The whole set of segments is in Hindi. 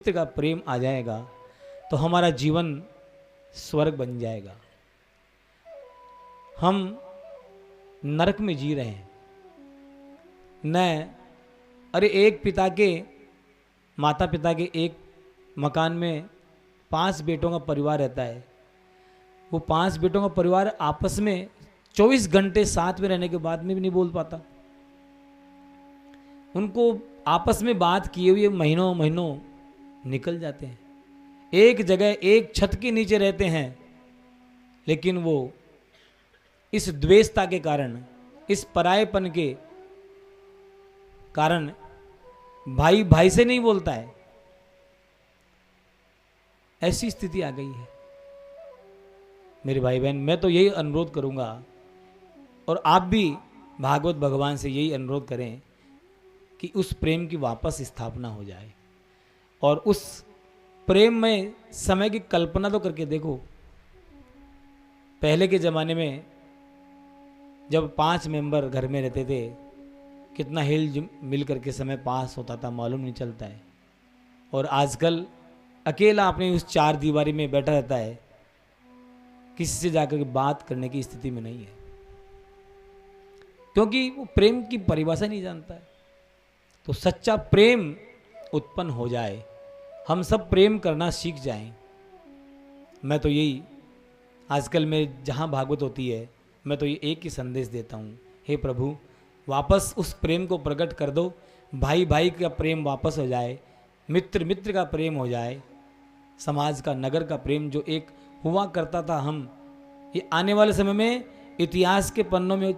का प्रेम आ जाएगा तो हमारा जीवन स्वर्ग बन जाएगा। हम नरक में जी रहे हैं न। अरे एक पिता के माता पिता के एक मकान में 5 बेटों का परिवार रहता है। वो 5 बेटों का परिवार आपस में 24 घंटे साथ में रहने के बाद में भी नहीं बोल पाता। उनको आपस में बात किए हुए महीनों महीनों निकल जाते हैं। एक जगह एक छत के नीचे रहते हैं, लेकिन वो इस द्वेषता के कारण, इस परायेपन के कारण भाई भाई से नहीं बोलता है। ऐसी स्थिति आ गई है मेरे भाई बहन। मैं तो यही अनुरोध करूंगा और आप भी भागवत भगवान से यही अनुरोध करें कि उस प्रेम की वापस स्थापना हो जाए। और उस प्रेम में समय की कल्पना तो करके देखो। पहले के ज़माने में जब 5 मेंबर घर में रहते थे, कितना हिल मिल करके समय पास होता था मालूम नहीं चलता है। और आजकल अकेला अपनी उस 4 दीवारी में बैठा रहता है, किसी से जाकर के बात करने की स्थिति में नहीं है, क्योंकि वो प्रेम की परिभाषा नहीं जानता है। तो सच्चा प्रेम उत्पन्न हो जाए, हम सब प्रेम करना सीख जाएं। मैं तो यही आजकल में जहाँ भागवत होती है, मैं तो ये एक ही संदेश देता हूँ, हे प्रभु वापस उस प्रेम को प्रकट कर दो। भाई भाई का प्रेम वापस हो जाए, मित्र मित्र का प्रेम हो जाए, समाज का नगर का प्रेम जो एक हुआ करता था, हम ये आने वाले समय में इतिहास के पन्नों में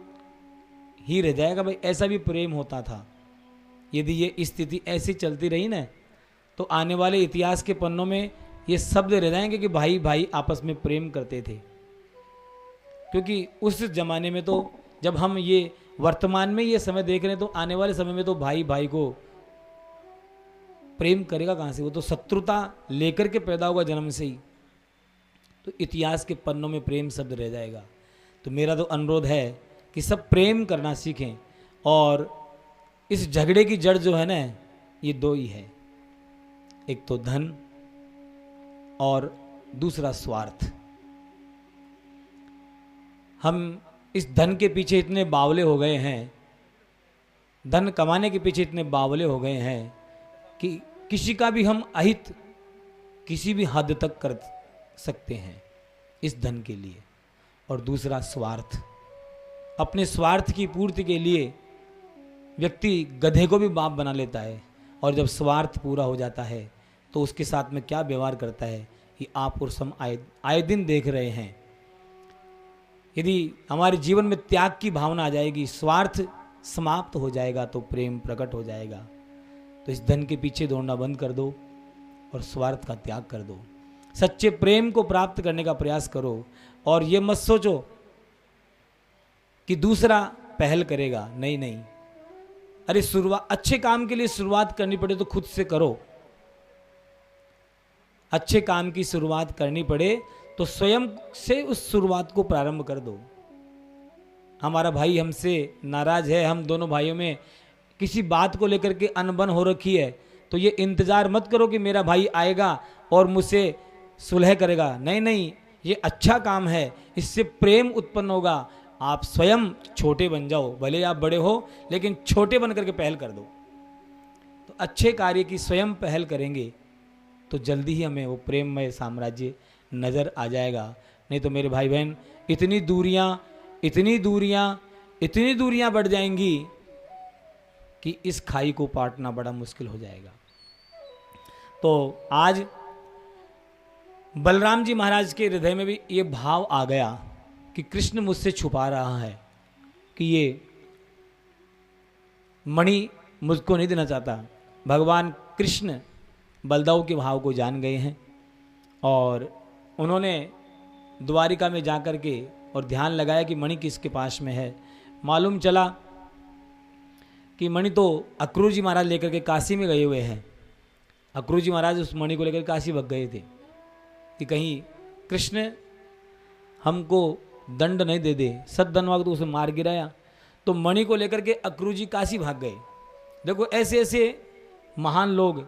ही रह जाएगा। भाई ऐसा भी प्रेम होता था। यदि ये स्थिति ऐसी चलती रही ना, तो आने वाले इतिहास के पन्नों में ये शब्द रह जाएंगे कि भाई भाई आपस में प्रेम करते थे। क्योंकि उस जमाने में तो जब हम ये वर्तमान में ये समय देख रहे हैं, तो आने वाले समय में तो भाई भाई को प्रेम करेगा कहाँ से? वो तो शत्रुता लेकर के पैदा होगा जन्म से ही। तो इतिहास के पन्नों में प्रेम शब्द रह जाएगा। तो मेरा तो अनुरोध है कि सब प्रेम करना सीखें। और इस झगड़े की जड़ जो है ना, ये 2 ही है, एक तो धन और दूसरा स्वार्थ। हम इस धन के पीछे इतने बावले हो गए हैं, धन कमाने के पीछे इतने बावले हो गए हैं कि किसी का भी हम अहित किसी भी हद तक कर सकते हैं इस धन के लिए। और दूसरा स्वार्थ, अपने स्वार्थ की पूर्ति के लिए व्यक्ति गधे को भी बाप बना लेता है। और जब स्वार्थ पूरा हो जाता है तो उसके साथ में क्या व्यवहार करता है, ये आप और हम आए दिन देख रहे हैं। यदि हमारे जीवन में त्याग की भावना आ जाएगी, स्वार्थ समाप्त हो जाएगा, तो प्रेम प्रकट हो जाएगा। तो इस धन के पीछे दौड़ना बंद कर दो और स्वार्थ का त्याग कर दो। सच्चे प्रेम को प्राप्त करने का प्रयास करो। और ये मत सोचो कि दूसरा पहल करेगा। नहीं नहीं, अरे शुरुआत अच्छे काम के लिए शुरुआत करनी पड़े तो खुद से करो। अच्छे काम की शुरुआत करनी पड़े तो स्वयं से उस शुरुआत को प्रारंभ कर दो। हमारा भाई हमसे नाराज है, हम दोनों भाइयों में किसी बात को लेकर के अनबन हो रखी है, तो ये इंतजार मत करो कि मेरा भाई आएगा और मुझसे सुलह करेगा। नहीं नहीं, ये अच्छा काम है, इससे प्रेम उत्पन्न होगा। आप स्वयं छोटे बन जाओ, भले आप बड़े हो लेकिन छोटे बन करके पहल कर दो। तो अच्छे कार्य की स्वयं पहल करेंगे तो जल्दी ही हमें वो प्रेममय साम्राज्य नज़र आ जाएगा। नहीं तो मेरे भाई बहन, इतनी दूरियां बढ़ जाएंगी कि इस खाई को पाटना बड़ा मुश्किल हो जाएगा। तो आज बलराम जी महाराज के हृदय में भी ये भाव आ गया कि कृष्ण मुझसे छुपा रहा है, कि ये मणि मुझको नहीं देना चाहता। भगवान कृष्ण बलदाऊ के भाव को जान गए हैं और उन्होंने द्वारिका में जाकर के और ध्यान लगाया कि मणि किसके पास में है। मालूम चला कि मणि तो अक्रूर जी महाराज लेकर के काशी में गए हुए हैं। अक्रूर जी महाराज उस मणि को लेकर काशी भग गए थे कि कहीं कृष्ण हमको दंड नहीं दे दे। सद्दनवा तो उसे मार गिराया, तो मणि को लेकर के अक्रूर जी काशी भाग गए। देखो ऐसे ऐसे महान लोग